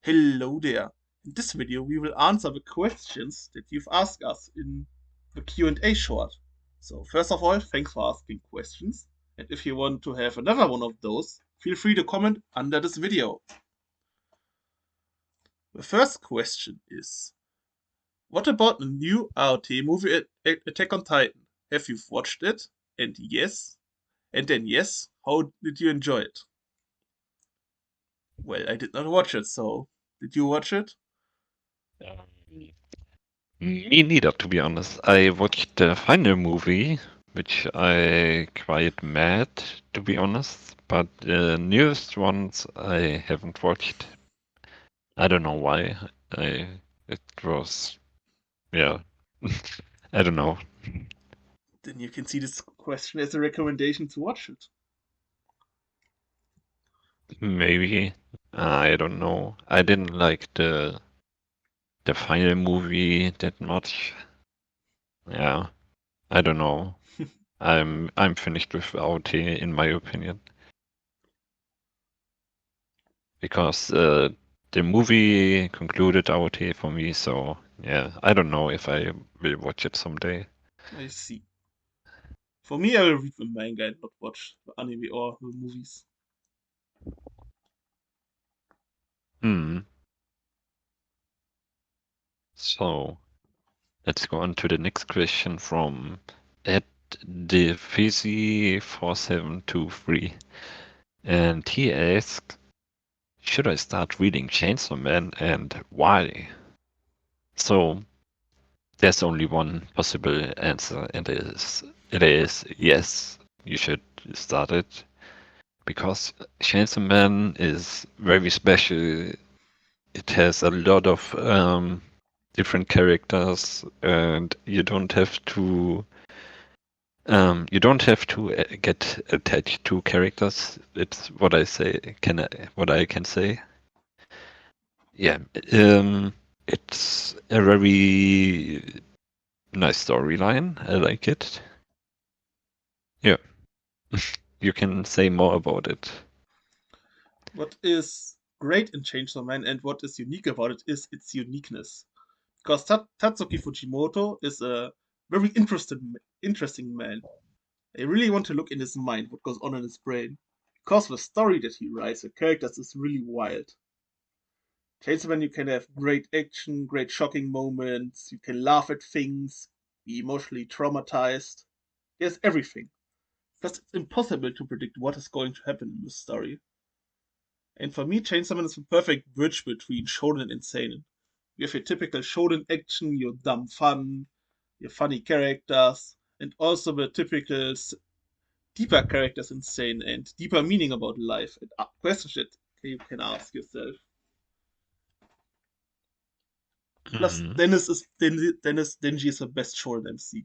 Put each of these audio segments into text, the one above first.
Hello there. In this video, we will answer the questions that you've asked us in the Q&A short. So first of all, thanks for asking questions. And if you want to have another one of those, feel free to comment under this video. The first question is, what about the new AOT movie Attack on Titan? Have you watched it? And yes. And then yes, how did you enjoy it? Well, I did not watch it, so did you watch it? Me neither, to be honest. I watched the final movie, which I quite mad, to be honest. But the newest ones I haven't watched. I don't know why. It was, yeah. I don't know. Then you can see this question as a recommendation to watch it. Maybe. I don't know. I didn't like the final movie that much. Yeah. I don't know. I'm finished with AOT in my opinion. Because the movie concluded AOT for me, so yeah, I don't know if I will watch it someday. I see. For me, I will read the manga and not watch the anime or the movies. So let's go on to the next question from @defizzy4723, and he asks, should I start reading Chainsaw Man and why? So there's only one possible answer, and it is yes, you should start it. Because Chainsaw Man is very special. It has a lot of different characters, and you don't have to get attached to characters. It's what I say. What I can say. Yeah. It's a very nice storyline. I like it. Yeah. You can say more about it. What is great in Chainsaw Man and what is unique about it is its uniqueness. Because Tatsuki Fujimoto is a very interesting man. I really want to look in his mind, what goes on in his brain. Because the story that he writes, the characters is really wild. Chainsaw Man, you can have great action, great shocking moments, you can laugh at things, be emotionally traumatized. There's everything. Because it's impossible to predict what is going to happen in this story. And for me, Chainsaw Man is the perfect bridge between shonen and seinen. You have your typical shonen action, your dumb fun, your funny characters, and also the typical deeper characters in seinen and deeper meaning about life and questions that you can ask yourself. Plus, Mhm. Dennis Denji is the best shonen MC,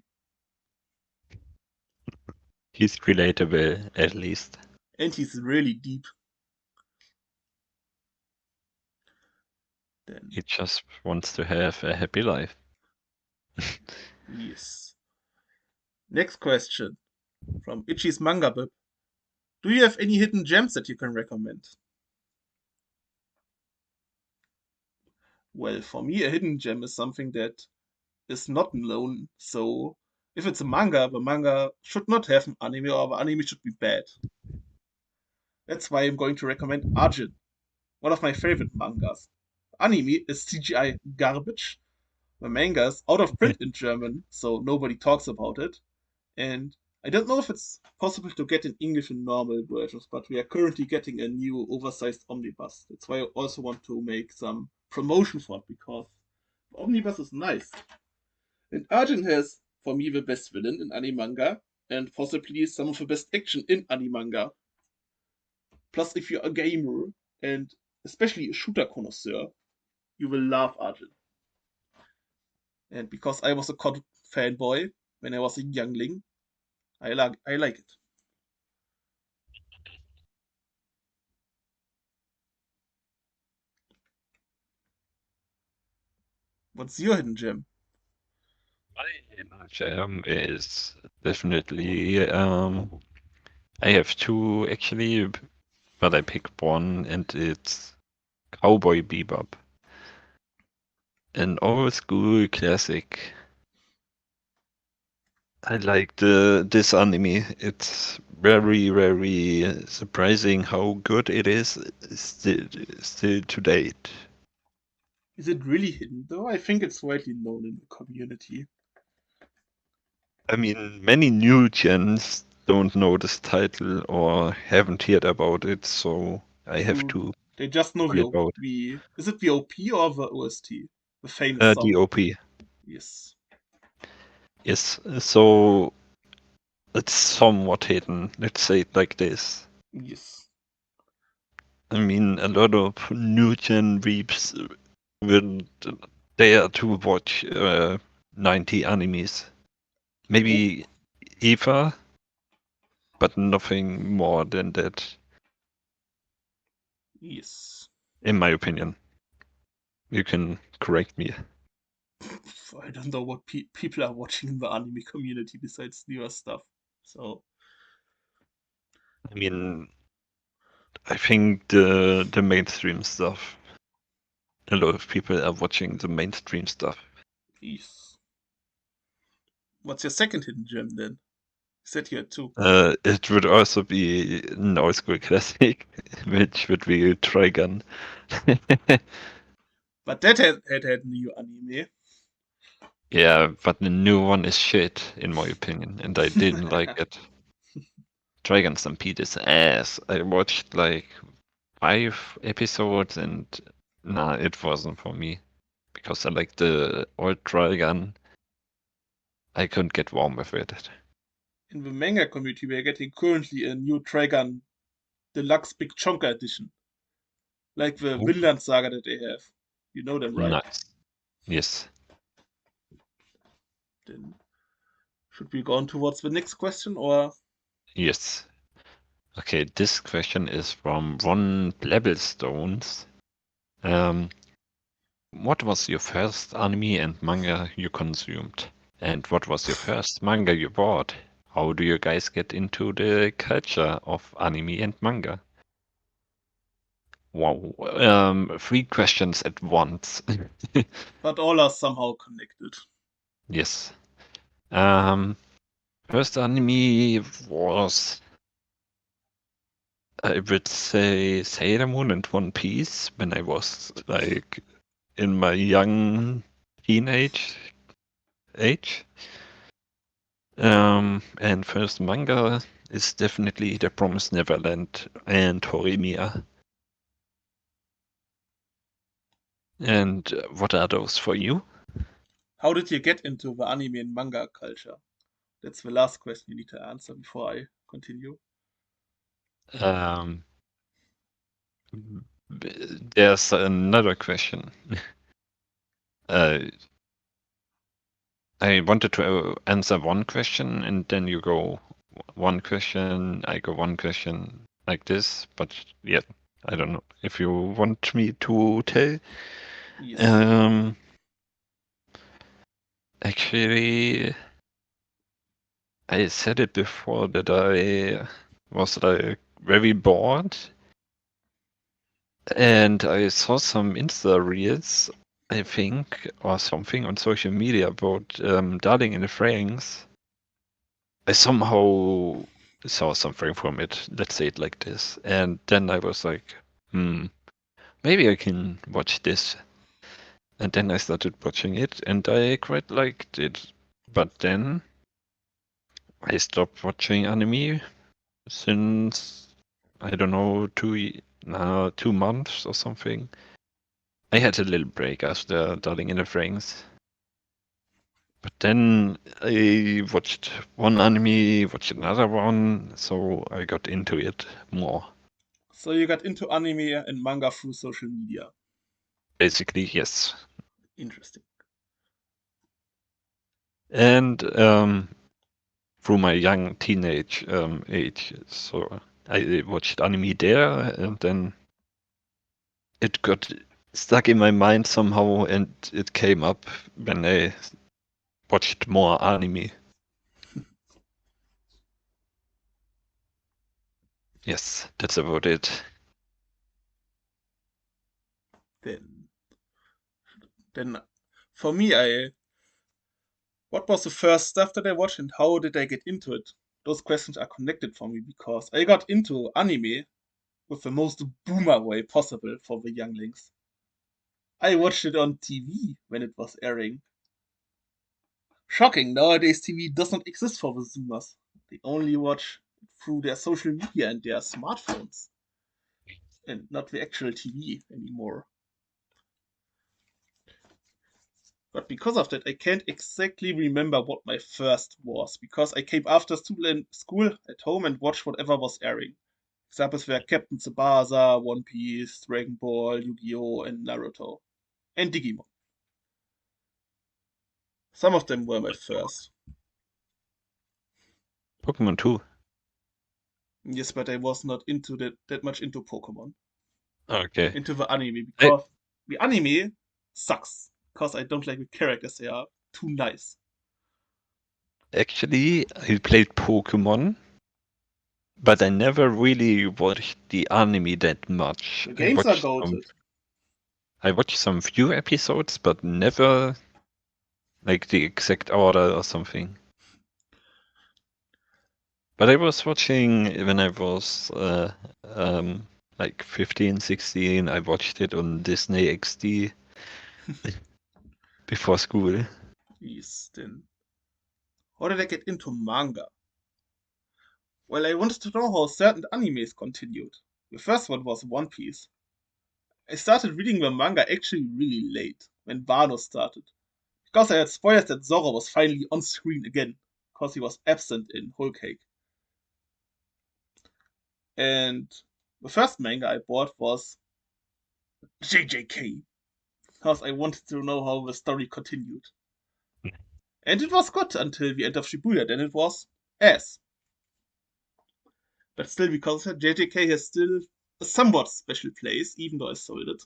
He's relatable, at least. and he's really deep. Then He just wants to have a happy life. yes. Next question from Ichi's Manga Bib. Do you have any hidden gems that you can recommend? Well, for me, a hidden gem is something that is not known. So, if it's a manga, the manga should not have an anime, or the anime should be bad. That's why I'm going to recommend Arjun, one of my favorite mangas. Anime is CGI garbage. The manga is out of print in German, so nobody talks about it. And I don't know if it's possible to get in English in normal versions, but we are currently getting a new oversized omnibus. That's why I also want to make some promotion for it, because the omnibus is nice. And Arjun has, for me, the best villain in anime manga, and possibly some of the best action in anime manga. Plus, if you're a gamer, and especially a shooter connoisseur, you will love Arjun. And because I was a COD fanboy when I was a youngling, I like it. What's your hidden gem? My inner gem is definitely I have two actually, but I pick one, and it's Cowboy Bebop. An old school classic. I like this anime. It's very, very surprising how good it is still to date. Is it really hidden though? I think it's widely known in the community. I mean, many new gens don't know this title or haven't heard about it, so I have True. to They just know pull it out. the is it the OP or the OST? The famous song. DOP. Yes. Yes, so it's somewhat hidden, let's say it like this. Yes. I mean, a lot of new gen weeps will dare to watch 90 animes. Oh, Maybe Eva, but nothing more than that, yes. in my opinion. You can correct me. I don't know what people are watching in the anime community besides newer stuff. So, I mean, I think the mainstream stuff. A lot of people are watching the mainstream stuff. yes. What's your second hidden gem then? You said you had two. It would also be an old school classic, which would be Trigun. But that had new anime. Yeah, but the new one is shit, in my opinion, and I didn't like it. Dragon Stampede is ass. I watched like 5 episodes and nah, it wasn't for me. Because I like the old Dragon. I couldn't get warm with it. In the manga community, we're getting currently a new Trigun Deluxe Big Chonka edition, like the Oh, Vinland Saga that they have. You know them, right? nice. Yes. Then should we go on towards the next question, or Yes. Okay, this question is from Ron Blebblestones. Um, what was your first anime and manga you consumed? And what was your first manga you bought? How do you guys get into the culture of anime and manga? Wow. 3 questions at once. but all are somehow connected? Yes. Um, first anime was, I would say, Sailor Moon and One Piece when I was like in my young teenage age. And first manga is definitely The Promised Neverland and Horimiya. And what are those for you? How did you get into the anime and manga culture? That's the last question you need to answer before I continue. Um, there's another question. Uh, I wanted to answer one question and then you go one question, I go one question like this, but yeah, I don't know if you want me to tell. Yes. Um, actually, I said it before that I was like very bored and I saw some Insta reels, I think, or something on social media about Darling in the Franxx. I somehow saw something from it, let's say it like this. And then I was like, maybe I can watch this. And then I started watching it and I quite liked it. But then I stopped watching anime since, I don't know, 2 months or something. I had a little break after Darling in the Franxx. But then I watched one anime, watched another one, so I got into it more. So you got into anime and manga through social media. Basically, yes. Interesting. And through my young teenage age, so I watched anime there, and then it got stuck in my mind somehow, and it came up when I watched more anime. Yes, that's about it. Then, then, for me, I what was the first stuff that I watched and how did I get into it? Those questions are connected for me because I got into anime with the most boomer way possible for the younglings. I watched it on TV when it was airing. Shocking, nowadays TV does not exist for the Zoomers. They only watch it through their social media and their smartphones, and not the actual TV anymore. But because of that, I can't exactly remember what my first was, because I came after school at home and watched whatever was airing. Examples were Captain Tsubasa, One Piece, Dragon Ball, Yu-Gi-Oh! And Naruto. And Digimon. Some of them were my first. Pokemon 2. Yes, but I was not into that much into Pokemon. Okay. Into the anime, I, because the anime sucks. Because I don't like the characters, they are too nice. actually, I played Pokemon, but I never really watched the anime that much. The games are goated. I watched some few episodes, but never like the exact order or something. But I was watching when I was like 15, 16. I watched it on Disney XD before school. Yes, then. How did I get into manga? Well, I wanted to know how certain animes continued. The first one was One Piece. I started reading the manga actually really late, when Wano started, because I had spoilers that Zoro was finally on screen again, because he was absent in Whole Cake. And the first manga I bought was JJK, because I wanted to know how the story continued. And it was good until the end of Shibuya, then it was ass. But still, because JJK has still a somewhat special place, even though I sold it.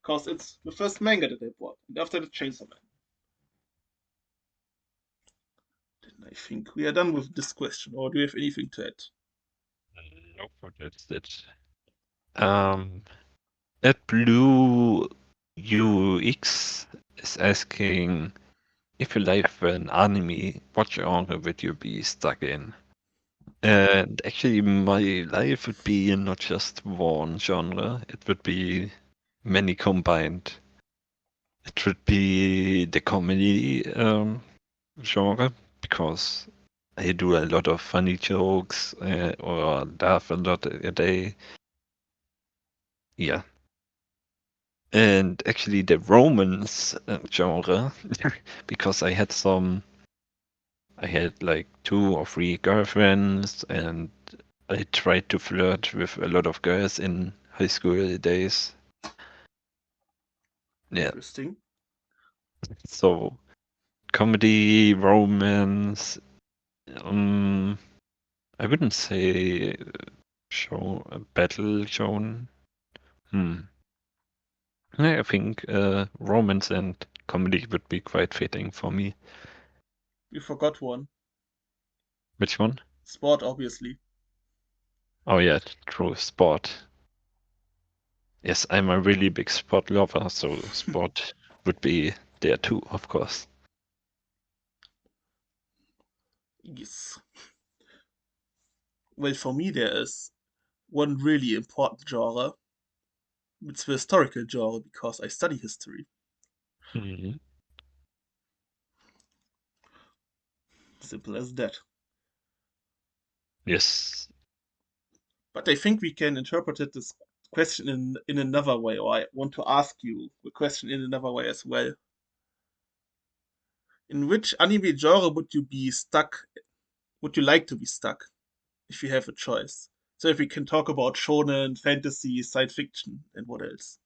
Because it's the first manga that I bought, and after the Chainsaw Man. Then I think we are done with this question, or do you have anything to add? Nope, that's it. At Blue UX is asking if you like an anime, what genre would you be stuck in? And actually, my life would be not just one genre, it would be many combined. It would be the comedy genre because I do a lot of funny jokes or laugh a lot a day. Yeah. And actually, the romance genre because I had like 2 or 3 girlfriends and I tried to flirt with a lot of girls in high school days. Yeah, Interesting. so comedy, romance, I wouldn't say show a battle shown. Hmm. Yeah, I think romance and comedy would be quite fitting for me. You forgot one. Which one? Sport, obviously. Oh yeah, true, sport. Yes, I'm a really big sport lover, so sport would be there too, of course. Yes. Well, for me, there is one really important genre. It's the historical genre because I study history. Mhm. Simple as that. Yes. But I think we can interpret this question in another way, or I want to ask you the question in another way as well. In which anime genre would you be stuck? Would you like to be stuck if you have a choice? So if we can talk about shonen, fantasy, science fiction, and what else?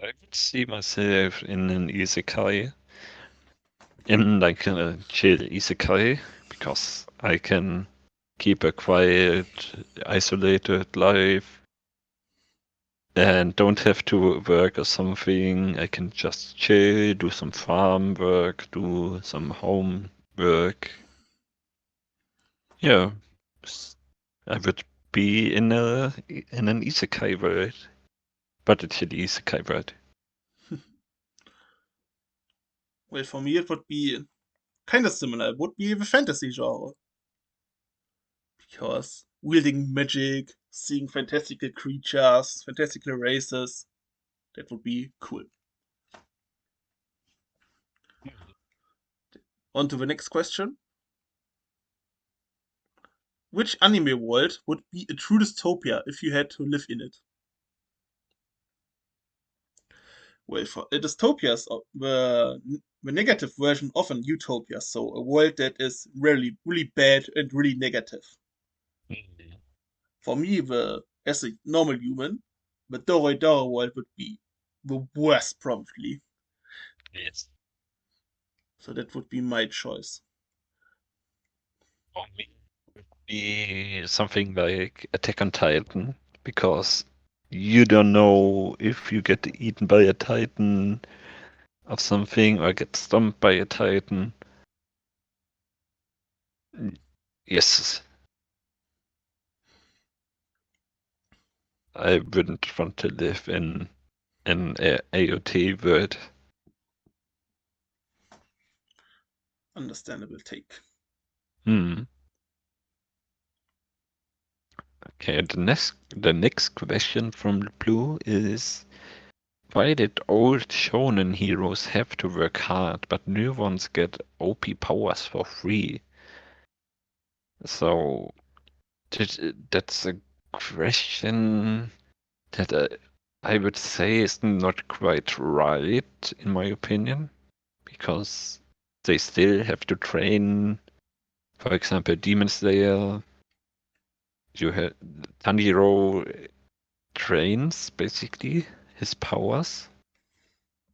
I would see myself in an isekai, in like a chill isekai, because I can keep a quiet, isolated life and don't have to work or something. I can just chill, do some farm work, do some home work. Yeah, I would be in an isekai world, but it's an isekai world. Well, for me, it would be kind of similar. It would be the fantasy genre. Because wielding magic, seeing fantastical creatures, fantastical races, that would be cool. On to the next question. Which anime world would be a true dystopia if you had to live in it? Well, for dystopias, the negative version of an utopia, so a world that is really bad and really negative. For me, as a normal human, the Doro world would be the worst, probably. Yes. So that would be my choice. For me, be something like Attack on Titan, because you don't know if you get eaten by a Titan or something, or get stomped by a Titan. Yes, I wouldn't want to live in an AOT world. Understandable take. Hmm. Okay, the next question from Blue is, why did old shonen heroes have to work hard, but new ones get OP powers for free? So that's a question that I would say is not quite right, in my opinion, because they still have to train. For example, Demon Slayer, you have Tanjiro trains basically his powers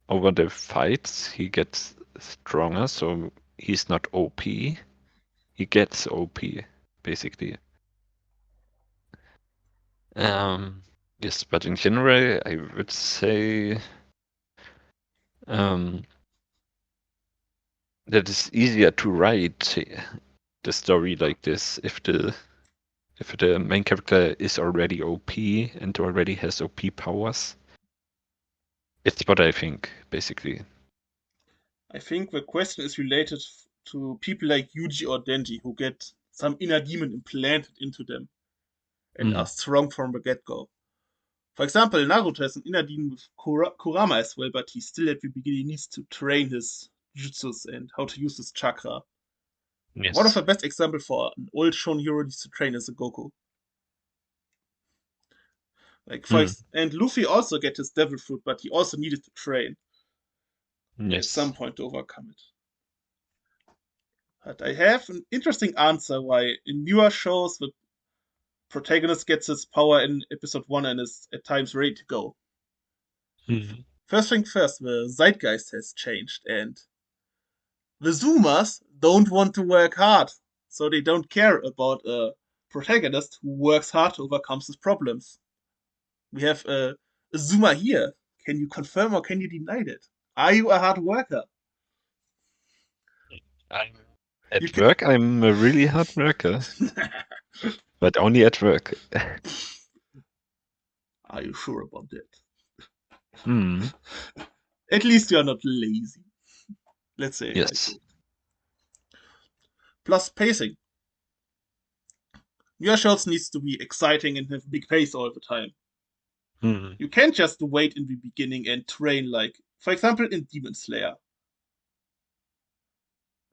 over the fights. He gets stronger, so he's not OP. He gets OP basically. Yes, but in general, I would say um, that it's easier to write the story like this if the main character is already OP and already has OP powers. It's what I think, basically. I think the question is related to people like Yuji or Denji who get some inner demon implanted into them and are Mm. strong from the get go. For example, Naruto has an inner demon with Kurama as well, but he still at the beginning needs to train his jutsus and how to use his chakra. One of Yes. the best examples for an old shonen hero needs to train is a Goku. Mm. And Luffy also get his devil fruit, but he also needed to train at some Yes. point to overcome it. But I have an interesting answer why in newer shows the protagonist gets his power in episode 1 and is at times ready to go. Mm. First thing first, the zeitgeist has changed and the Zoomers don't want to work hard, so they don't care about a protagonist who works hard to overcome his problems. We have a Zoomer here. Can you confirm or can you deny that? Are you a hard worker? I'm You at can. work. I'm a really hard worker, but only at work. Are you sure about that? Hmm. At least you are not lazy. Let's say it like Yes. that. Plus pacing. Your shows needs to be exciting and have big pace all the time. Hmm. You can't just wait in the beginning and train like, for example, in Demon Slayer.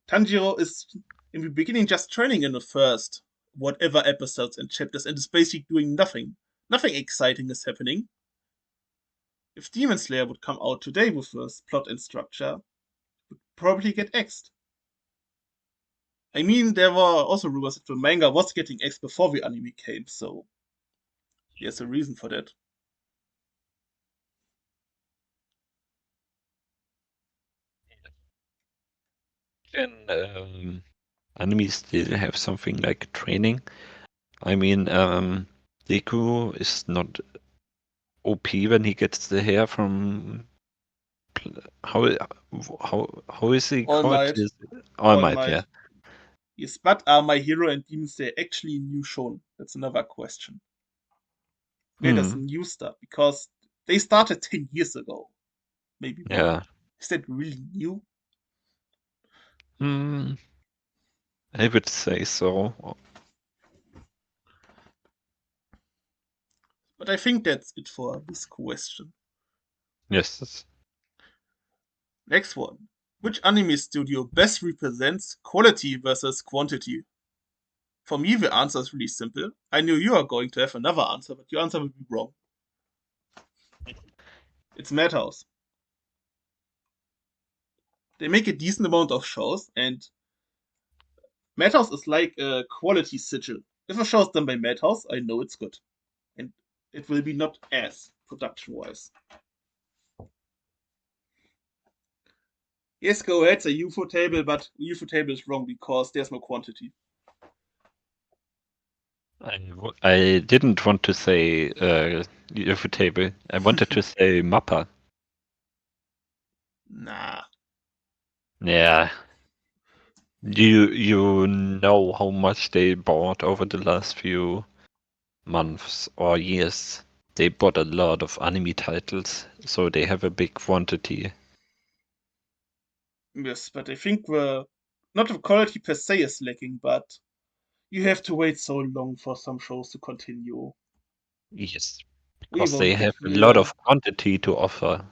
Tanjiro is in the beginning just training in the first whatever episodes and chapters and is basically doing nothing. Nothing exciting is happening. If Demon Slayer would come out today with this plot and structure, would probably get axed. I mean, there were also rumors that the manga was getting axed before the anime came, so there's a reason for that. And anime still have something like training. I mean, Deku is not OP when he gets the hair from how how is he All called? Might, Is All All Might, Might. yeah. Yes, but are My Hero and Demon Slayer actually new shown? That's another question. Yeah, that's a Hmm. new stuff because they started 10 years ago, maybe more. Yeah. Is that really new? Hmm. I would say so. But I think that's it for this question. Yes. Next one. Which anime studio best represents quality versus quantity? For me, the answer is really simple. I knew you are going to have another answer, but your answer will be wrong. It's Madhouse. They make a decent amount of shows, and Madhouse is like a quality sigil. If a show is done by Madhouse, I know it's good. And it will be not as production wise. Yes, go ahead, say UFO table, but UFO table is wrong because there's no quantity. I didn't want to say Ufotable. I wanted to say Mappa. Nah. Yeah. You know how much they bought over the last few months or years. They bought a lot of anime titles, so they have a big quantity. Yes, but I think the not the quality per se is lacking, but you have to wait so long for some shows to continue. Yes, We because they won't get have a lot here. of quantity to offer.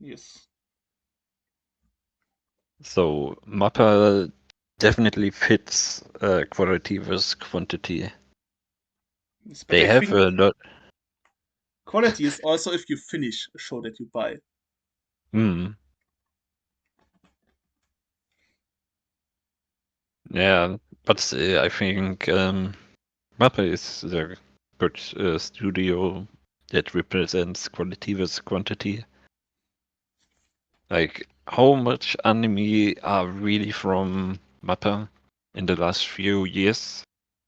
Yes. So Mappa definitely fits quality versus quantity. Yes, but They I have think a lot. quality is also if you finish a show that you buy. Hmm. Yeah, but I think Mappa is a good studio that represents quality versus quantity. Like, how much anime are really from Mappa in the last few years?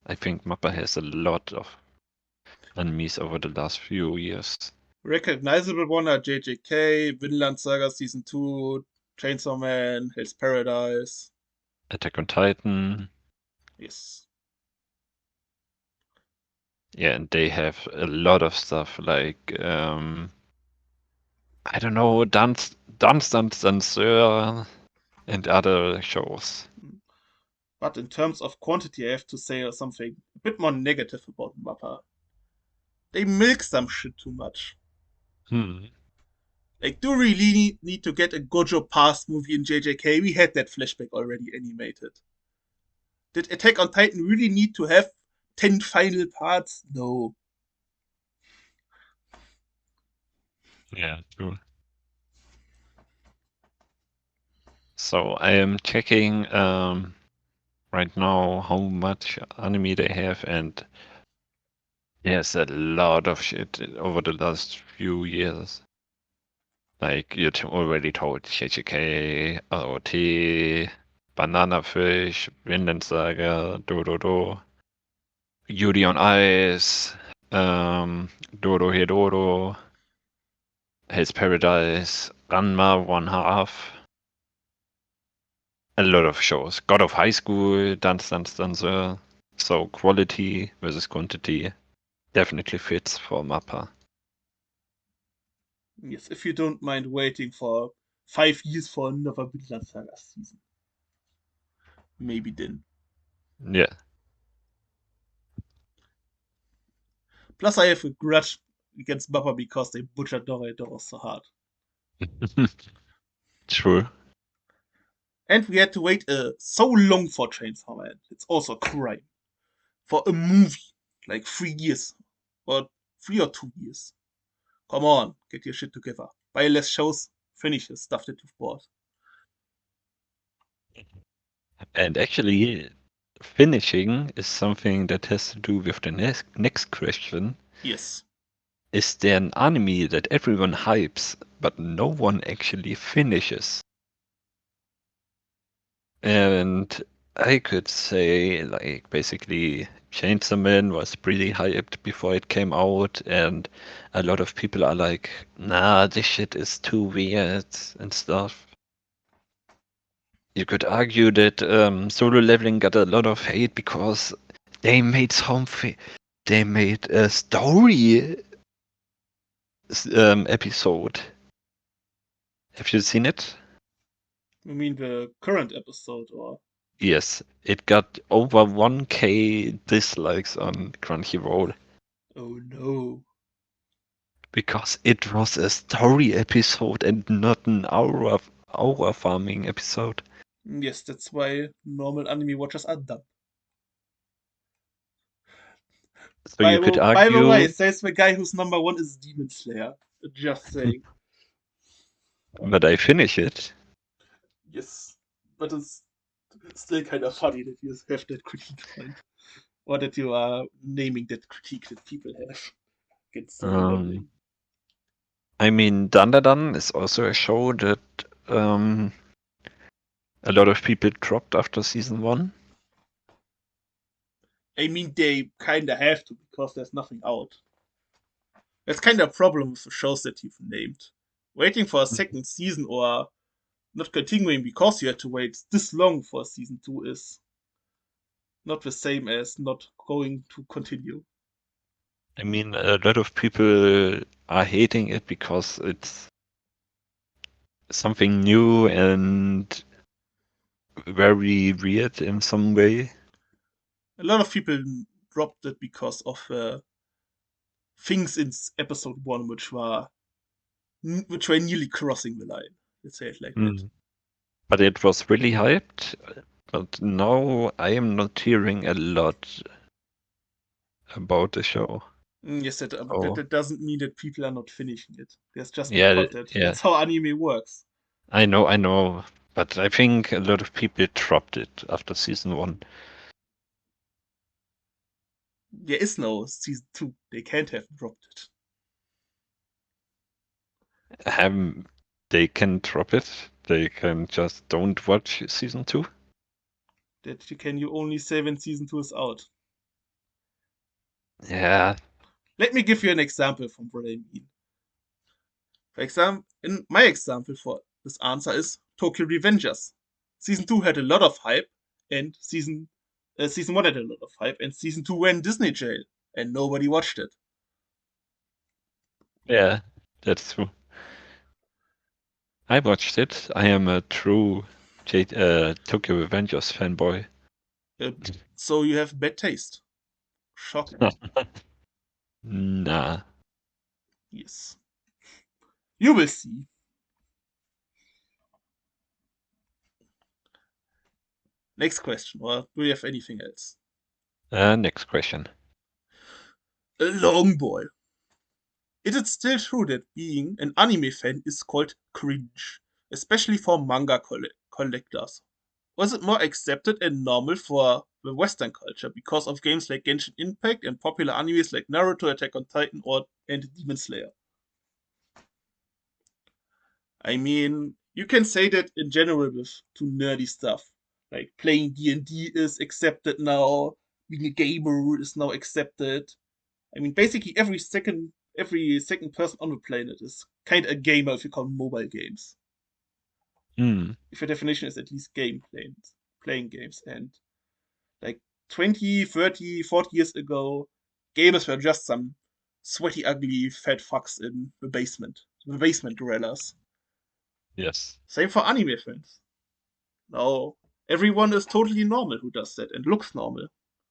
I think Mappa has a lot of animes over the last few years. Recognizable one are JJK, Vinland Saga Season 2, Chainsaw Man, Hell's Paradise. Attack on Titan, Yes. yeah, and they have a lot of stuff like I don't know, Dance Sir and other shows. But in terms of quantity, I have to say something a bit more negative about Mappa. They milk some shit too much. Hmm. Like, do we really need to get a Gojo Past movie in JJK? We had that flashback already animated. Did Attack on Titan really need to have 10 final parts? No. Yeah, true. So I am checking right now how much anime they have, and there's a lot of shit over the last few years. Like you already told, JJK, AOT, Banana Fish, Vinland Saga, Dododo, Yuri on Ice, Dodo Hedoro, Hell's Paradise, Ranma One Half, a lot of shows. God of High School, Dance Dancer. So quality versus quantity definitely fits for Mappa. Yes, if you don't mind waiting for 5 years for another Vinland Saga season. Maybe then. Yeah. Plus, I have a grudge against Mappa because they butchered Dora so hard. True. And we had to wait so long for Chainsaw Man. It's also a crime. For a movie. Like 3 years. Or 3 or 2 years. Come on, get your shit together. Buy less shows, finish the stuff that you've bought. And actually, finishing is something that has to do with the next question. Yes. Is there an anime that everyone hypes, but no one actually finishes? And I could say, like, basically, Chainsaw Man was pretty hyped before it came out, and a lot of people are like, nah, this shit is too weird and stuff. You could argue that Solo Leveling got a lot of hate because they made something. They made a story episode. Have you seen it? You mean the current episode, or? Yes, it got over 1K dislikes on Crunchyroll Oh no. because it was a story episode and not an hour farming episode. Yes, that's why normal anime watchers are dumb. So you could By the way, argue, says the guy whose number one is Demon Slayer. Just saying. but I finish it. Yes, but it's still kind of funny that you have that critique point, or that you are naming that critique that people have against solo Um, leveling. I mean, Dandadan is also a show that um, a lot of people dropped after season one. I mean, they kind of have to because there's nothing out. That's kind of a problem with the shows that you've named. Waiting for a second season or not continuing because you had to wait this long for season two is not the same as not going to continue. I mean, a lot of people are hating it because it's something new and very weird in some way. A lot of people dropped it because of things in episode one which were nearly crossing the line. Let's say it like that. Mm. But it was really hyped. But now I am not hearing a lot about the show. Yes, Oh, that doesn't mean that people are not finishing it. There's just no yeah, content. yeah. That's how anime works. I know. But I think a lot of people dropped it after season one. There is no season two. They can't have dropped it. They can drop it. They can just don't watch season two. That you only say when season two is out. Yeah. Let me give you an example from what I mean. For example, in my example for this answer is Tokyo Revengers. Season two had a lot of hype, and season one had a lot of hype, and season two went Disney jail, and nobody watched it. Yeah, that's true. I watched it. I am a true Tokyo Avengers fanboy. Uh, so you have bad taste. Shocking. Nah. Yes. You will see. Next question, or do you have anything else? Next question. A long boy. Is it still true that being an anime fan is called cringe, especially for manga collectors? Was it more accepted and normal for the Western culture because of games like Genshin Impact and popular animes like Naruto, Attack on Titan, and Demon Slayer? I mean, you can say that in general with to nerdy stuff. Like playing D&D is accepted now, being a gamer is now accepted. I mean, basically every second person on the planet is kind of a gamer if you count mobile games. Hmm. If your definition is at least playing games. And like 20, 30, 40 years ago, gamers were just some sweaty, ugly, fat fucks in the basement dwellers. Yes. Same for anime fans. Now, everyone is totally normal who does that and looks normal.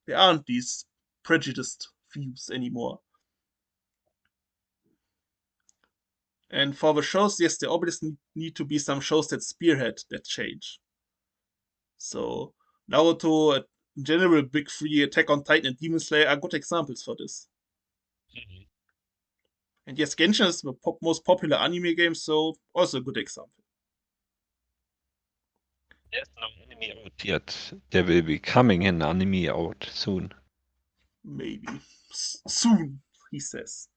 There aren't these prejudiced views anymore. And for the shows, yes, there obviously need to be some shows that spearhead that change. So, Naruto, in general, Big Three, Attack on Titan, and Demon Slayer are good examples for this. Mhm. And yes, Genshin is the most popular anime game, so also a good example. There's no anime out yet. There will be coming an anime out soon. Maybe. Soon, he says.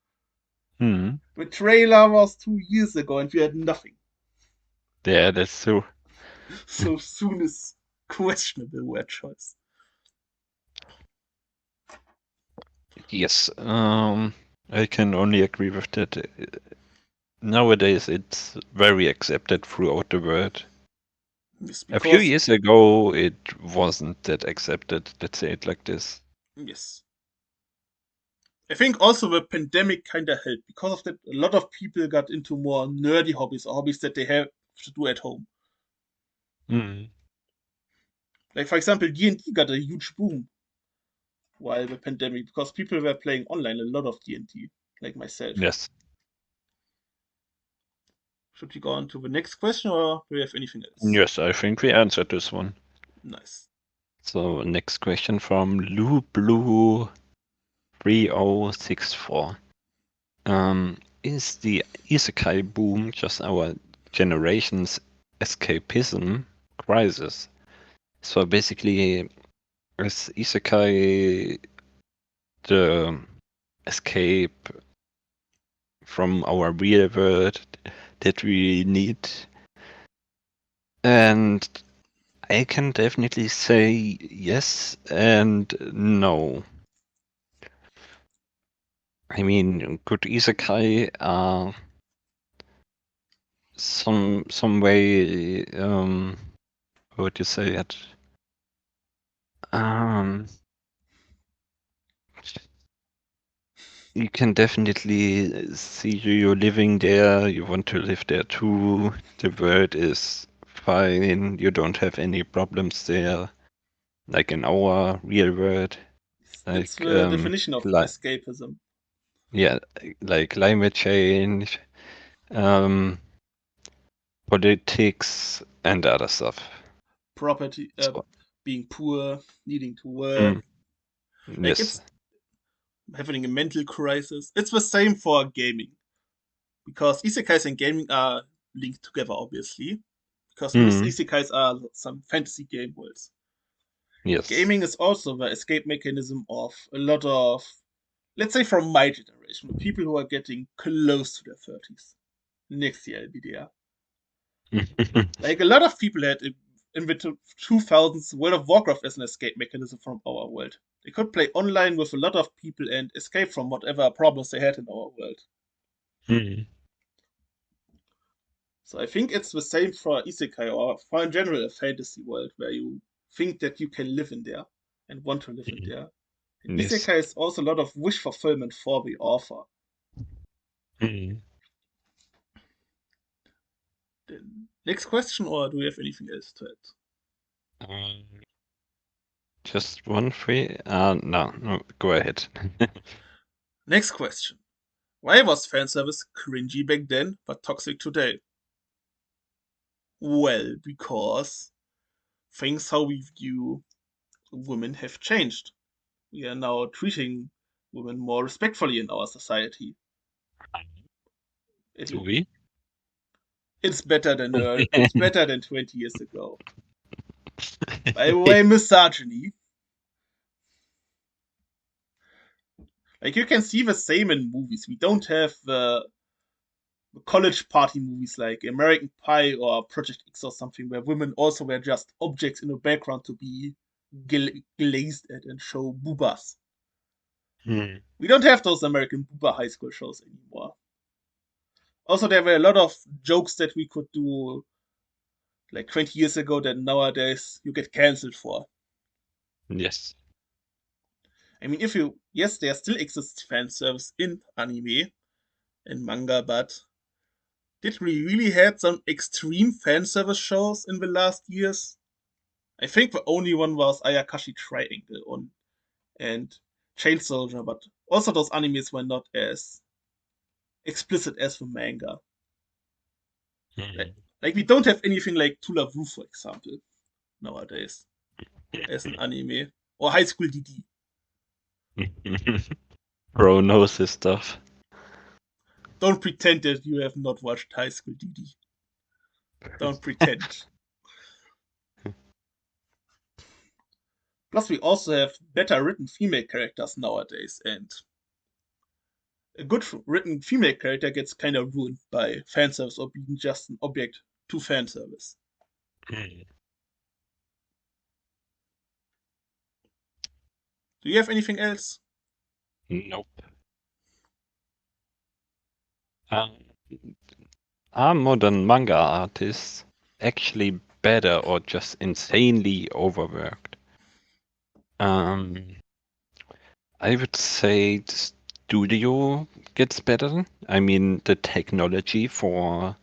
Hmm. The trailer was 2 years ago and we had nothing. Yeah, that's true. So soon is questionable word choice. Yes. I can only agree with that. Nowadays, it's very accepted throughout the world. Yes, A few because years ago, it wasn't that accepted. Let's say it like this. yes, I think also the pandemic kind of helped because of that. A lot of people got into more nerdy hobbies or hobbies that they have to do at home. Mm. Like for example, D&D got a huge boom while the pandemic because people were playing online a lot of D&D, like myself. Yes. Should we go on to the next question or do we have anything else? Yes, I think we answered this one. Nice. So next question from Lou Blue 3064. Is the isekai boom just our generation's escapism crisis? So basically, is isekai the escape from our real world that we need? And I can definitely say yes and no. I mean, good isekai are some way how would you say it? Um, you can definitely see you living there. You want to live there too. The world is fine. You don't have any problems there, like in our real world. That's Like the definition of like escapism. yeah, like climate change, um, politics, and other stuff. Property, So, being poor, needing to work, mm, like yes. it's having a mental crisis. It's the same for gaming because isekais and gaming are linked together, obviously, because most Mm, isekais are some fantasy game worlds. yes. Gaming is also the escape mechanism of a lot of, let's say, from my generation, the people who are getting close to their 30s. Next year, I'll be there. Like a lot of people had in the 2000s World of Warcraft as an escape mechanism from our world. They could play online with a lot of people and escape from whatever problems they had in our world. Mm, So I think it's the same for isekai or for in general a fantasy world where you think that you can live in there and want to live in mm, there. And yes. isekai is also a lot of wish fulfillment for the author. Mm. Then next question, or do we have anything else to add? Um, just one free? No, no, go ahead. Next question. Why was fanservice cringy back then but toxic today? Well, because things how we view women have changed. We are now treating women more respectfully in our society. It, Do we? it's better than it's better than 20 years ago. By the way, misogyny. Like you can see the same in movies. We don't have the college party movies like American Pie or Project X or something where women also were just objects in the background to be glazed at and show boobas. Hmm. We don't have those American booba high school shows anymore. Also, there were a lot of jokes that we could do like 20 years ago that nowadays you get cancelled for. Yes. I mean, if you, yes, there still exists fan service in anime and manga, but did we really had some extreme fan service shows in the last years? I think the only one was Ayakashi Triangle on and Chain Soldier, but also those animes were not as explicit as the manga. Like, Hmm. like we don't have anything like To Love Ru, for example, nowadays as an anime or High School DD. Bro knows his stuff. Don't pretend that you have not watched High School DD. Don't pretend. Plus, we also have better written female characters nowadays, and a good written female character gets kind of ruined by fanservice or being just an object to fanservice. Hmm. Do you have anything else? Nope. Um, are modern manga artists actually better or just insanely overworked. I would say the studio gets better. I mean, the technology for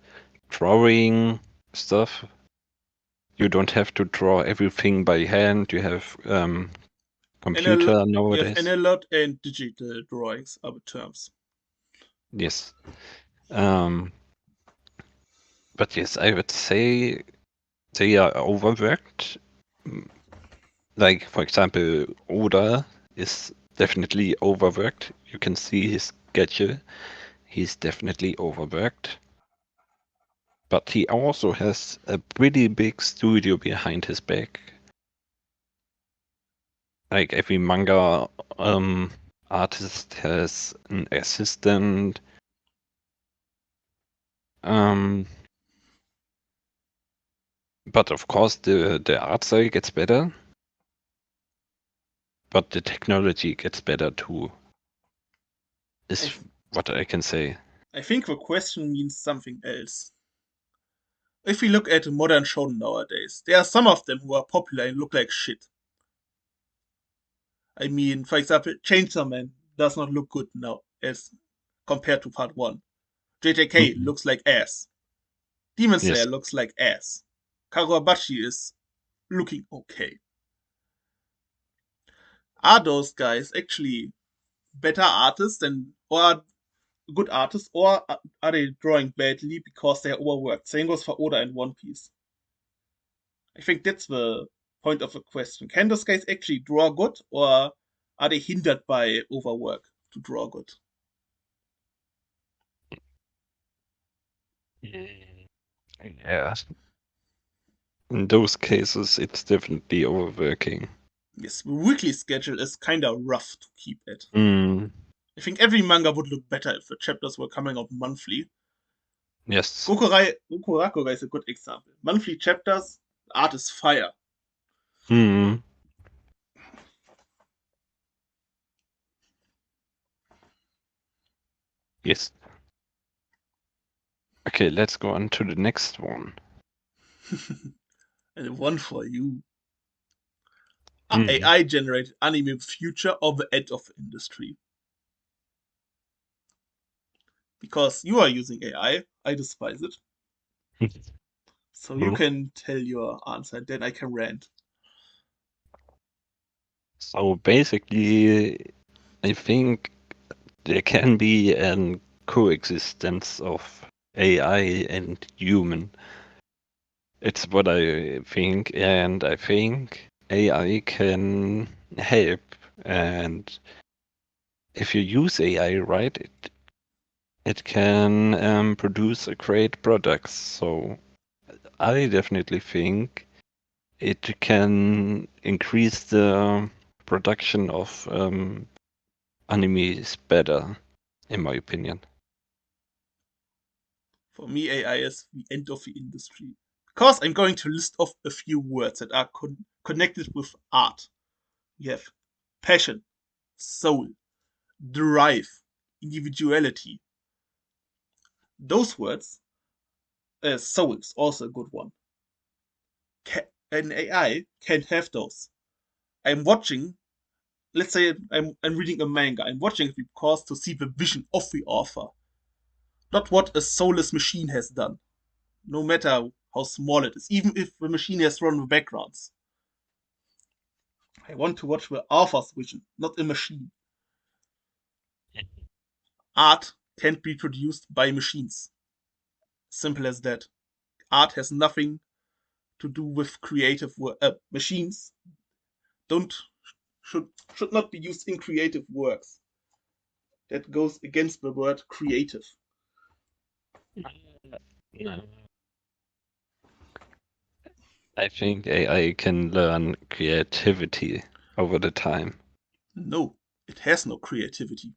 drawing stuff. You don't have to draw everything by hand. You have computer You have nowadays. analog and digital drawings are the terms. Yes. Um, but yes, I would say they are overworked. Mm, Like, for example, Oda is definitely overworked. You can see his schedule. He's definitely overworked. But he also has a pretty big studio behind his back. Like every manga artist has an assistant. Um, but of course, the art style gets better, but the technology gets better too. I, Is what I can say. I think the question means something else. If we look at modern shonen nowadays, there are some of them who are popular and look like shit. I mean, for example, Chainsaw Man does not look good now as compared to part 1. JJK Mhm. looks like ass. Demon Slayer Yes. looks like ass. Kawabachi is looking okay. Are those guys actually better artists than, or good artists, or are they drawing badly because they're overworked? Same goes for Oda and One Piece. I think that's the point of the question. Can those guys actually draw good, or are they hindered by overwork to draw good? Yeah. In those cases, it's definitely overworking. Yes, the weekly schedule is kinda rough to keep it. Mm, I think every manga would look better if the chapters were coming out monthly. yes. Gokurakurai is a good example. Monthly chapters, art is fire. Mm, yes. Okay, let's go on to the next one. And one for you. Mm. AI generated anime future of the end of the industry. Because you are using I despise it. So you True. can tell your answer, then I can rant. So basically, I think there can be an coexistence of AI and human. It's what I think, and I think AI can help. And if you use AI right, it can produce a great products. So I definitely think it can increase the production of animes better, in my opinion. For me, AI is the end of the industry. Because I'm going to list off a few words that are connected with art. We have passion, soul, drive, individuality. Those words, soul is also a good one. An AI can have those. I'm watching, let's say I'm reading a manga. I'm watching it because to see the vision of the author, not what a soulless machine has done, no matter how small it is, even if the machine has run the backgrounds. I want to watch the author's vision, not a machine. Art can't be produced by machines. Simple as that. Art has nothing to do with creative work. Machines don't should not be used in creative works. That goes against the word creative. Yeah. I think AI can learn creativity over the time. No, it has no creativity.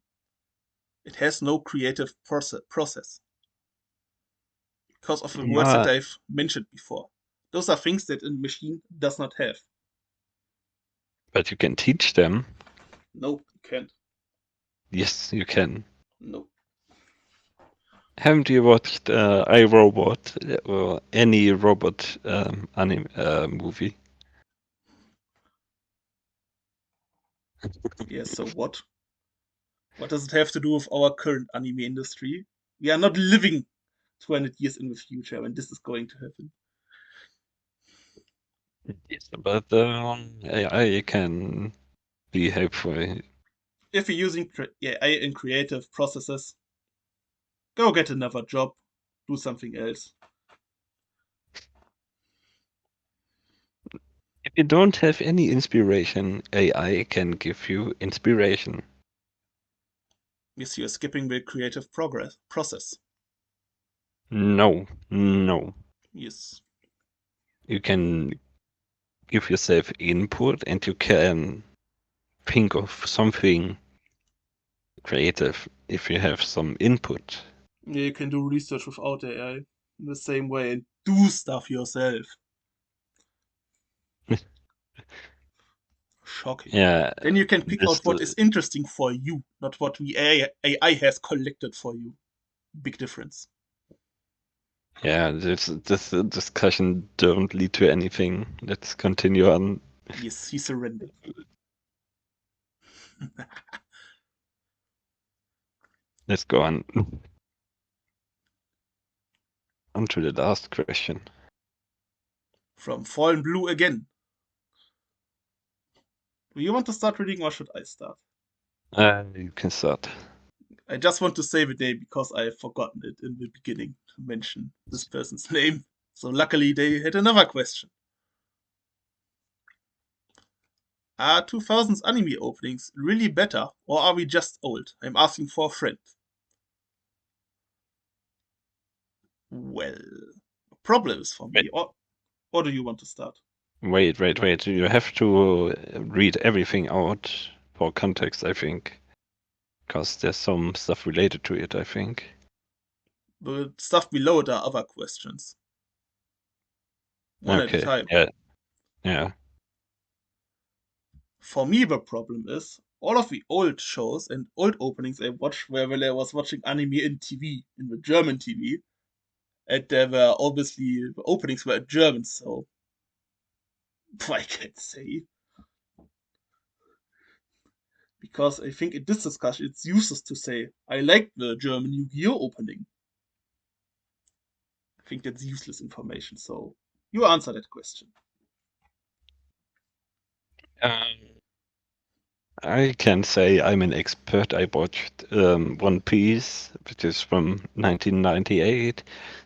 It has no creative process because of the words that Yeah, I've mentioned before. Those are things that a machine does not have. but you can teach them. No, you can't. Yes, you can. No. Haven't you watched iRobot or any robot anime movie? Yeah, so what? What does it have to do with our current anime industry? We are not living 200 years in the future when this is going to happen. Yes, but AI can be helpful. If you're using AI in creative processes, go get another job, do something else. If you don't have any inspiration, AI can give you inspiration. Yes, you're skipping the creative progress process. No, no. Yes. You can give yourself input and you can think of something creative if you have some input. Yeah, you can do research without AI in the same way and do stuff yourself. Shocking. Yeah, Then you can pick this out what is interesting for you, not what the AI has collected for you. Big difference. yeah, this discussion don't lead to anything. Let's continue on. Yes, he surrendered. Let's go on. On to the last question. From Fallen Blue again. Do you want to start reading or should I start? You can start. I just want to save a day because I've forgotten it in the beginning to mention this person's name. So luckily they had another question. Are 2000s anime openings really better or are we just old? I'm asking for a friend. Well, problems for Wait, me. Or do you want to start? wait. You have to read everything out for context, I think. Because there's some stuff related to it, I think. The stuff below it are other questions. One at a Okay, time. yeah. For me, the problem is all of the old shows and old openings I watched where when I was watching anime in TV, in the German TV, and there were obviously the openings were in German, so I can't say. Because I think in this discussion it's useless to say, I like the German Yu Gi Oh opening. I think that's useless information, so you answer that question. Um, I can say I'm an expert. I watched One Piece, which is from 1998.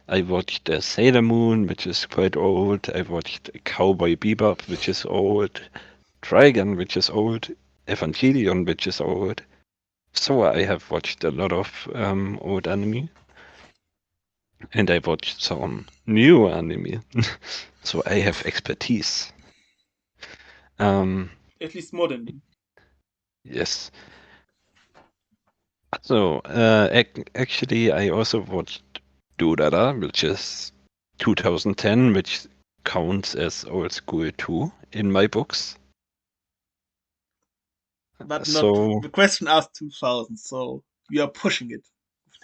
I watched Sailor Moon, which is quite old. I watched Cowboy Bebop, which is old. Dragon, which is old. Evangelion, which is old. So I have watched a lot of old anime. And I watched some new anime. So I have expertise. Um, At least more than me. yes. So, actually, I also watched Durara, which is 2010, which counts as old school too in my books. But not So, the question asked 2000, so we are pushing it.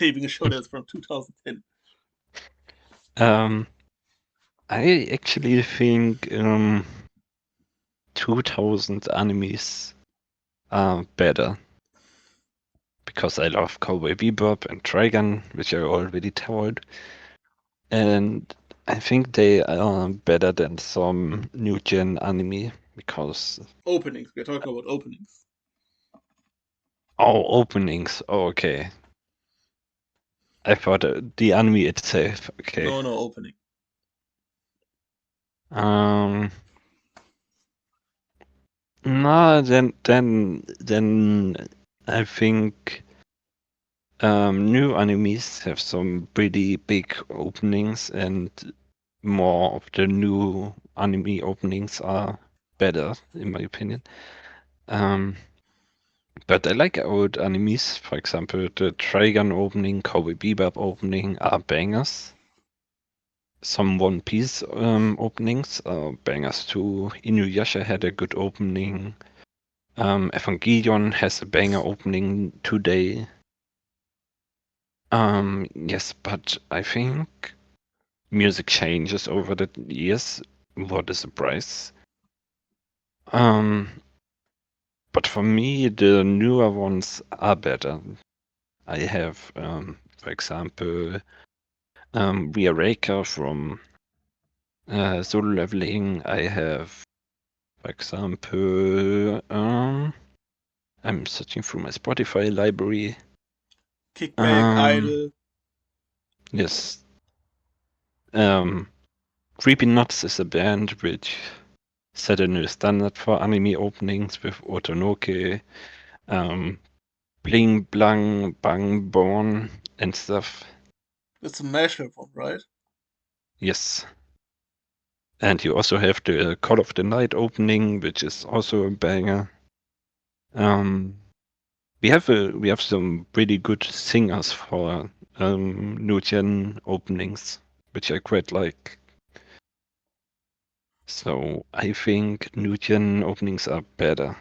Naming a show that's from 2010. um, I actually think 2000 animes are better because I love Cowboy Bebop and Trigun, which I already told, and I think they are better than some new gen anime because Openings. We're talking about openings. oh, openings. Oh, okay. I thought the anime itself. Okay. No, no, opening. Um. No, then I think new animes have some pretty big openings, and more of the new anime openings are better, in my opinion. Um. But I like old animes. For example, the Trigun opening, Cowboy Bebop opening are bangers. Some One Piece openings are bangers too. Inuyasha had a good opening. Evangelion has a banger opening today. Yes, but I think music changes over the years. What a surprise. Um, but for me, the newer ones are better. I have, for example, Ria Raker from Solo Leveling. I have, for example, I'm searching through my Spotify library. Kickback, Um, Idol. yes. Creepy Nuts is a band which set a new standard for anime openings with Otonoke, um, Bling Blang Bang Born and stuff. It's a mashup one, right? Yes. And you also have the Call of the Night opening, which is also a banger. Um, we have some pretty good singers for new gen openings, which I quite like. So I think new gen openings are better.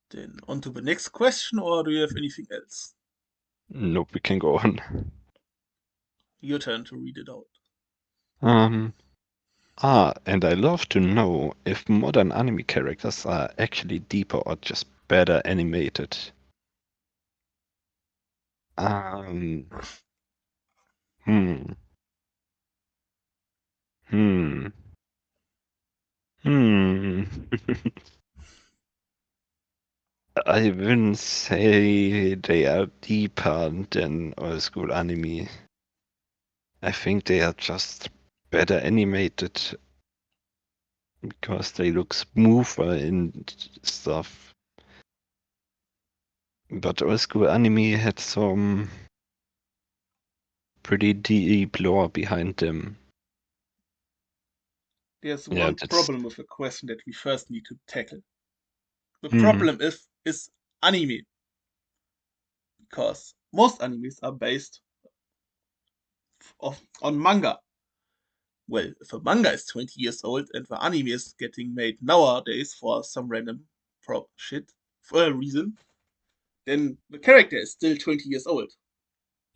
Then on to the next question, or do you have anything else? Nope, we can go on. Your turn to read it out. Um, and I love to know if modern anime characters are actually deeper or just better animated. Um, hmm, hmm, hmm. I wouldn't say they are deeper than old school anime. I think they are just better animated because they look smoother and stuff. But old school anime had some pretty deep lore behind them. There's Yeah, one that's. problem with the question that we first need to tackle. The Hmm. problem is anime, because most animes are based on manga. Well, if a manga is 20 years old and the anime is getting made nowadays for some random prop shit for a reason, then the character is still 20 years old.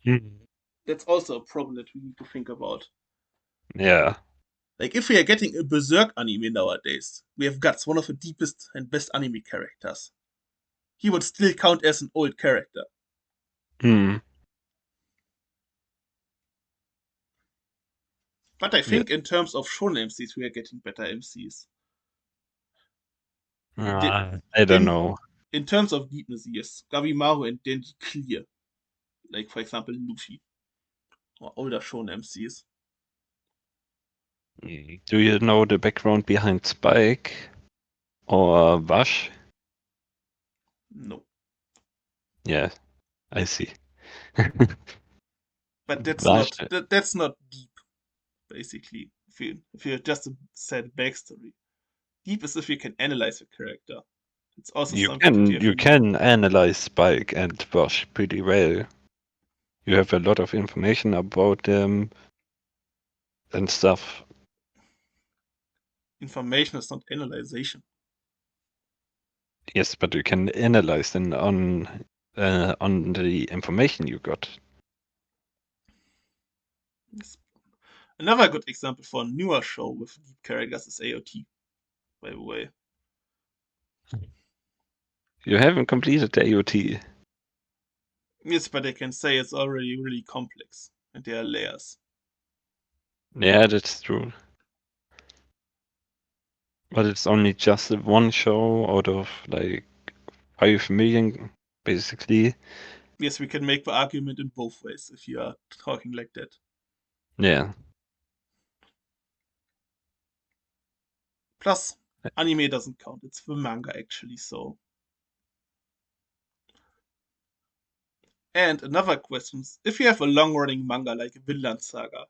Hmm. That's also a problem that we need to think about. Yeah. Like, if we are getting a Berserk anime nowadays, we have Guts, one of the deepest and best anime characters. He would still count as an old character. Hmm. But I Yeah. think in terms of shonen MCs, we are getting better MCs. I don't Den, know. in terms of deepness, yes, Gabimaru and Denji clear. Like, for example, Luffy or older shonen MCs. Do you know the background behind Spike or Vash? No. Yeah, I see. But Vash. that's not deep, basically. If you just said backstory. Deep is if you can analyze a character. It's also something that you have You to look. can analyze Spike and Vash pretty well. You have a lot of information about them and stuff. Information is not analyzation. Yes, but you can analyze them on the information you got. Yes. Another good example for a newer show with deep characters is AOT, by the way. You haven't completed the AOT. Yes, but I can say it's already really complex, and there are layers. Yeah, that's true. But it's only just one show out of like 5 million, basically. Yes, we can make the argument in both ways if you are talking like that. Yeah. Plus, anime doesn't count, it's the manga actually, so. And another question is, if you have a long running manga like Vinland Saga,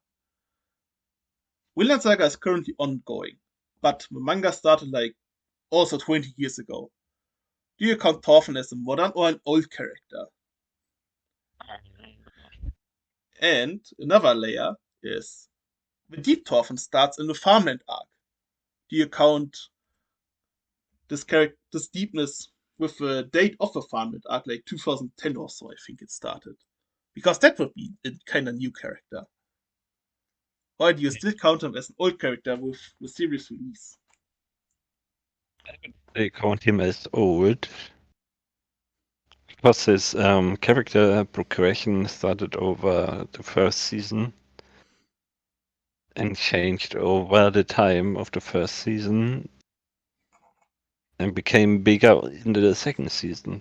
Vinland Saga is currently ongoing, but the manga started like also 20 years ago. Do you count Thorfinn as a modern or an old character? And another layer is the deep Thorfinn starts in the farmland arc. Do you count this deepness with the date of the funded arc, like 2010 or so, I think it started. Because that would be a kind of new character. Or do you still count him as an old character with the series release? They count him as old because his character progression started over the first season and changed over the time of the first season and became bigger in the second season.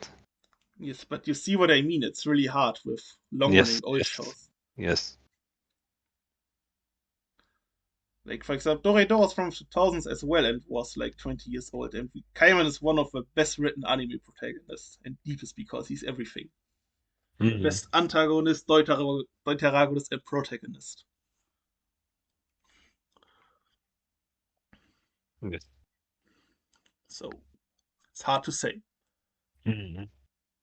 Yes, but you see what I mean. It's really hard with long running Yes, old yes, shows. yes. Like, for example, Doraemon was from the 2000s as well and was like 20 years old. And Kaiman is one of the best written anime protagonists and deepest because he's everything. The Mm-hmm. best antagonist, deuteragonist, and protagonist. Yes. So, it's hard to say. Mm-hmm.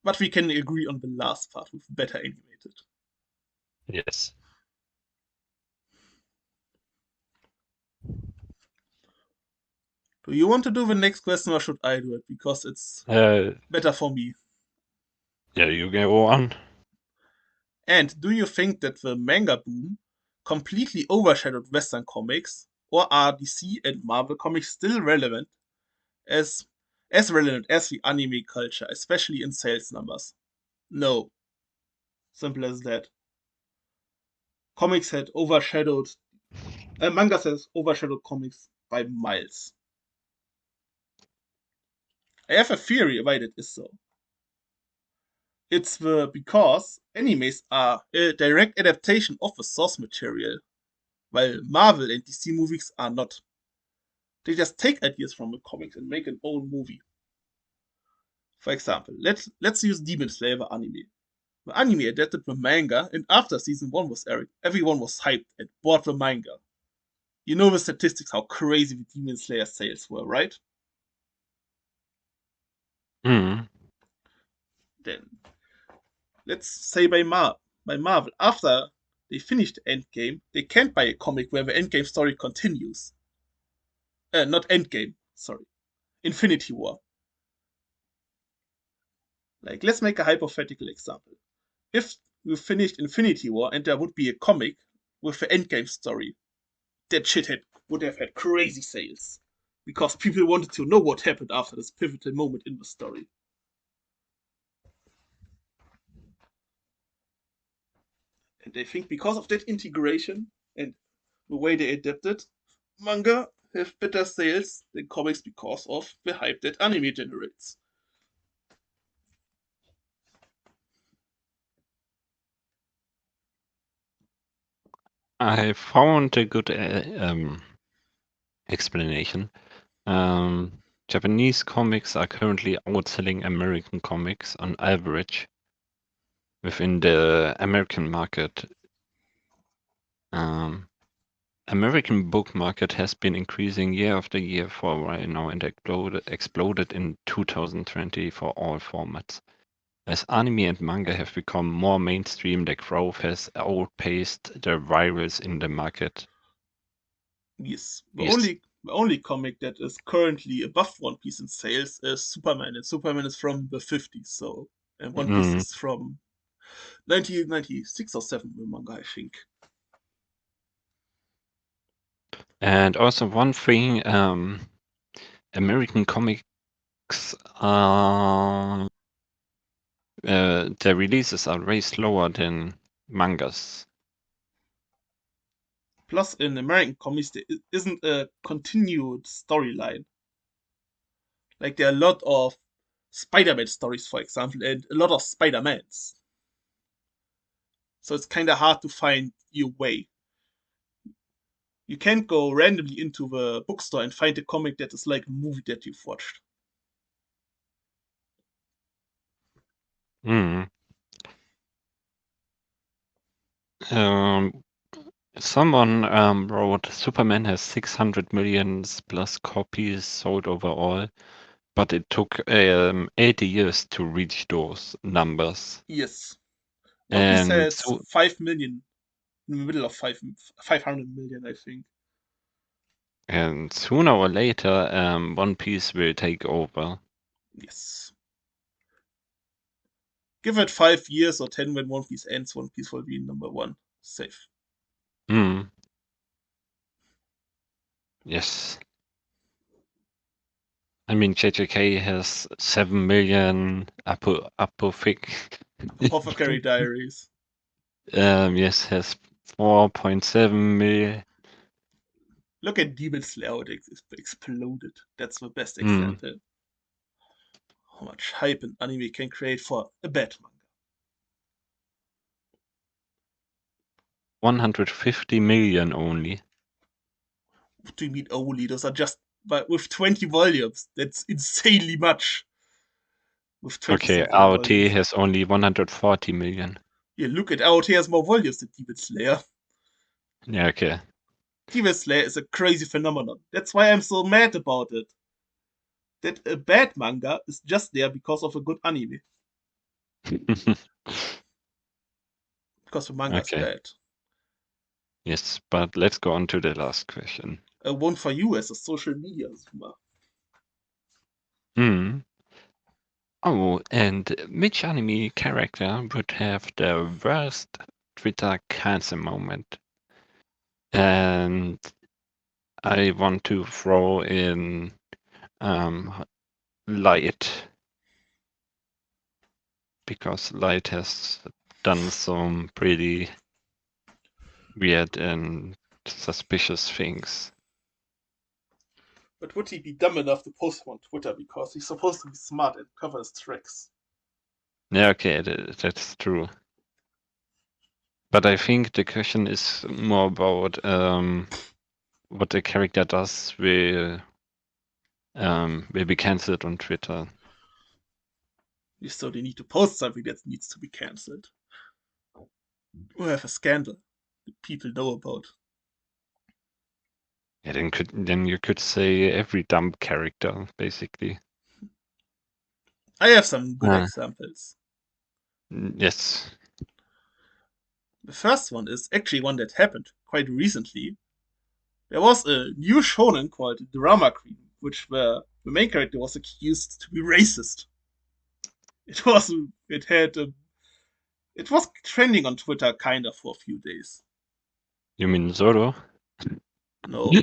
But we can agree on the last part with better animated. Yes. Do you want to do the next question or should I do it? Because it's Uh, better for me. yeah, you go on. And do you think that the manga boom completely overshadowed Western comics, or are DC and Marvel comics still relevant as relevant as the anime culture, especially in sales numbers? No, simple as that. Comics had overshadowed, mangas has overshadowed comics by miles. I have a theory why that is so. It's because animes are a direct adaptation of the source material, while Marvel and DC movies are not. They just take ideas from the comics and make an own movie. For example, let's use Demon Slayer anime. The anime adapted the manga, and after season 1 was aired, everyone was hyped and bought the manga. You know the statistics how crazy the Demon Slayer sales were, right? Mm. Then let's say by Marvel, after they finished Endgame, they can't buy a comic where the Endgame story continues. Not Endgame, sorry, Infinity War. Like, let's make a hypothetical example. If we finished Infinity War and there would be a comic with the Endgame story, that would have had crazy sales. Because people wanted to know what happened after this pivotal moment in the story. And I think because of that integration and the way they adapted, manga have better sales than comics because of the hype that anime generates. I found a good explanation. Japanese comics are currently outselling American comics on average within the American market. American book market has been increasing year after year for a while now and exploded in 2020 for all formats. As anime and manga have become more mainstream, their growth has outpaced the rivals in the market. Yes, Yes. the only comic that is currently above One Piece in sales is Superman, and Superman is from the 50s, so and One Piece Mm. is from 1996 or 7, the manga, I think. And also one thing, American comics are their releases are way slower than mangas. Plus, in American comics, there isn't a continued storyline. Like, there are a lot of Spider-Man stories, for example, and a lot of Spider-Mans. So it's kind of hard to find your way. You can't go randomly into the bookstore and find a comic that is like a movie that you've watched. Mm. Um, Someone wrote Superman has 600 million plus copies sold overall, but it took 80 years to reach those numbers. Yes. One Piece And has so 5 million, in the middle of 500 million, I think. and sooner or later, One Piece will take over. Yes. Give it 5 years or 10 when One Piece ends. One Piece will be number one. Safe. Hmm. Yes. I mean, JJK has 7 million apothic. Apothecary Diaries. Yes, has 4.7 million. Look at Demon Slayer, how it exploded. That's the best Hmm. example. How much hype an anime can create for a bad manga. 150 million only. What do you mean only? Those are just but with 20 volumes. That's insanely much. With 20 Okay, something AOT volumes. has only 140 million. Yeah, look at AOT has more volumes than Demon Slayer. Yeah, okay. Demon Slayer is a crazy phenomenon. That's why I'm so mad about it. That a bad manga is just there because of a good anime. Because the manga is Okay. bad. Yes, but let's go on to the last question. One for you as a social media zoomer. Hmm. Oh, and which anime character would have the worst Twitter cancel moment? And I want to throw in Light, because Light has done some pretty weird and suspicious things. But would he be dumb enough to post him on Twitter because he's supposed to be smart and cover his tracks? Yeah, okay, that's true. But I think the question is more about what the character does will be cancelled on Twitter. So they need to post something that needs to be cancelled. Or have a scandal that people know about. Yeah, then you could say every dumb character, basically. I have some good Uh, examples. yes. The first one is actually one that happened quite recently. There was a new shonen called Drama Queen, which where the main character was accused to be racist. It was it had a, it was trending on Twitter kinda for a few days. You mean Zoro? No,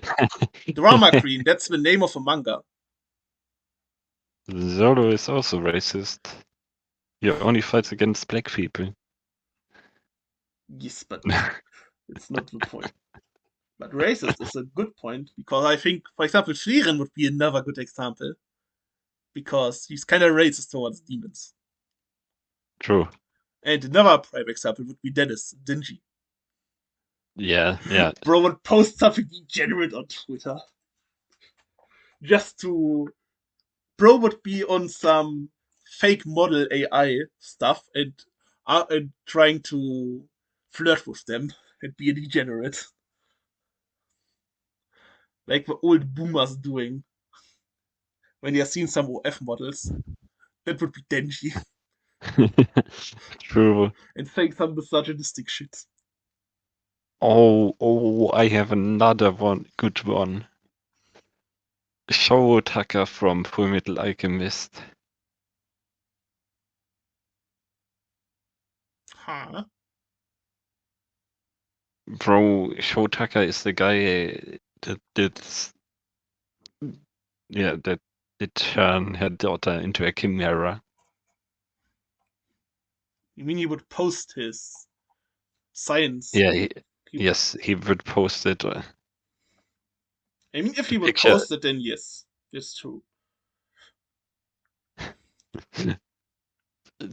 Drama Queen, that's the name of a manga. Zoro is also racist. He only fights against black people. Yes, but it's not the point. But racist is a good point because I think, for example, Frieren would be another good example because he's kind of racist towards demons. True. And another prime example would be Dennis Dingy. Yeah, yeah. Bro would post something degenerate on Twitter just to. Bro would be on some fake model AI stuff and trying to flirt with them and be a degenerate. Like the old boomers doing when they're seeing some OF models. That would be Denji. True. And saying some misogynistic shit. Oh, I have another one, good one. Show Tucker from Fullmetal Alchemist. Huh? Bro, Show Tucker is the guy that did, yeah, that did turn her daughter into a chimera. You mean he would post his science? Yeah, He, yes, he would post it. I mean, if The he would picture. post it, then yes, that's true.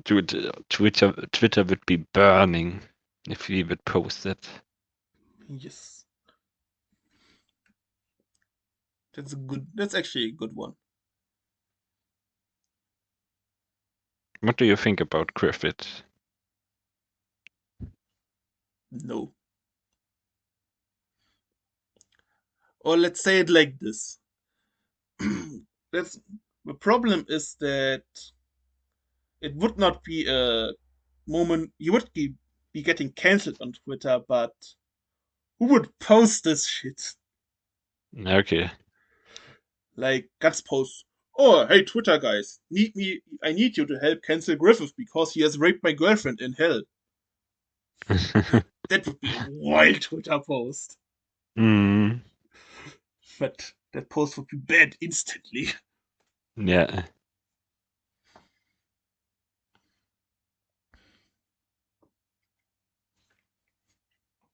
Dude, Twitter would be burning if he would post it. Yes, that's a good. That's actually a good one. What do you think about Griffith? No, or let's say it like this. That's the problem is that it would not be a moment. You would be getting cancelled on Twitter, but who would post this shit? Okay. Like Guts posts. Oh, hey, Twitter guys, need me? I need you to help cancel Griffith because he has raped my girlfriend in Hell. That would be a wild Twitter post. mm, But that post would be banned instantly. yeah.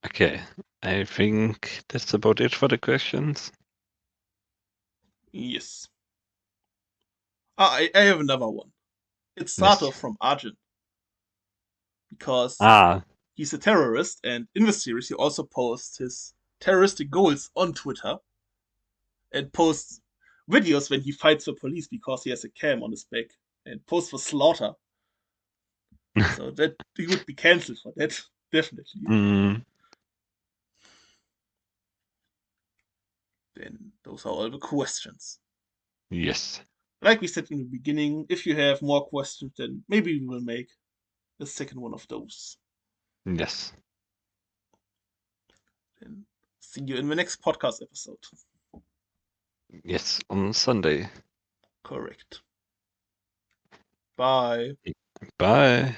Okay. I think that's about it for the questions. Yes. I have another one. It's Sato Yes. from Argent because Ah. he's a terrorist, and in the series he also posts his terroristic goals on Twitter and posts videos when he fights the police because he has a cam on his back and posts for slaughter. So that he would be cancelled for that, definitely. mm, Then those are all the questions. yes. Like we said in the beginning, if you have more questions, then maybe we will make a second one of those. Yes. Then see you in the next podcast episode. Yes. On Sunday. Correct. Bye. Bye.